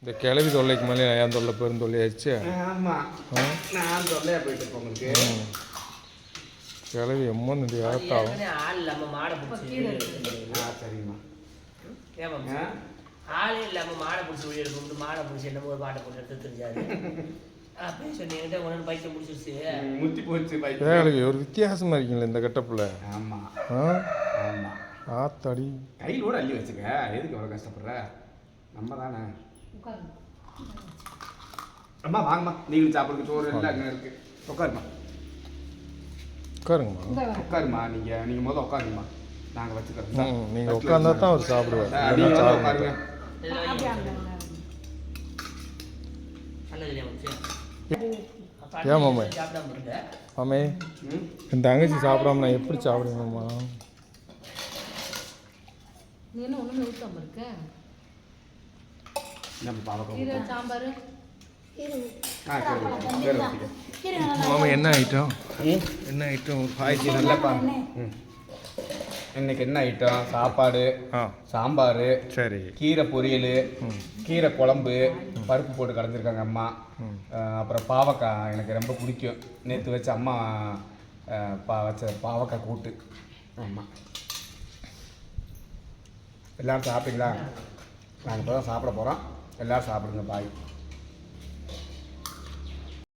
இந்த கிளவி தொல்லைக்கு மேலே என் தொல்லை பெருந்தொல்லை ஆயிடுச்சு. ஆமாம், நான் தொல்லையாக போயிட்டு இருப்போம் உங்களுக்கு. கிளவி எம்மன் இந்த ஏத்தாவும். ஆள் இல்லாமல் மாடை பிடிச்சி. சரிங்கம்மா. ஏமா ஆளே இல்லாமல் மாடை பிடிச்சி வெளியே எடுத்து மாடை பிடிச்சி என்னமோ ஒரு பாட்டை போட்டு எடுத்து தெரிஞ்சாரு. அப்படி சொன்னீங்க ஒன்று பைக்கை முடிச்சிருச்சு. முத்தி போச்சு பைக். ஒரு வித்தியாசமாக இருக்கீங்களா இந்த கட்டப்பில்? ஆமாம் ஆமாம். ஆத்தாடி கையில் கூட அள்ளி வச்சுக்க. எதுக்கு அவ்வளோ கஷ்டப்படுற? நம்ம தானே. அம்மா வாங்கம்மா, நீங்களும் சாப்பிடுங்க. சோறு எல்லாம் அங்கே இருக்கு. உட்காருமா உட்காருங்கம்மா. உட்காருமா. நீங்கள் முதல்ல உட்காருங்கம்மா. நாங்கள் வச்சுக்கிறோம். நீங்கள் உட்காந்தா தான் அவர் சாப்பிடுவார். உட்காருங்க. ஏன் மாமே மாமே என் தங்கச்சி சாப்பிடாம நான் எப்படி சாப்பிடுவேம்மா? மாமா என்ன ஐட்டம்? என்ன ஐட்டம்? பாய்ச்சி நல்லாப்பா. இன்னைக்கு என்ன ஐட்டம்? சாப்பாடு, சாம்பார், சரி, கீரை பொரியல், கீரை குழம்பு, பருப்பு போட்டு கலந்துருக்காங்க அம்மா. அப்புறம் பாவக்காய் எனக்கு ரொம்ப பிடிக்கும். நேற்று வச்ச அம்மா வச்ச பாவக்காய் கூட்டு. ஆமாம். எல்லோரும் சாப்பிட்டீங்களா? நாங்கள் இப்போ தான் சாப்பிட போகிறோம். எல்லோரும் சாப்பிடுங்க. பாய்.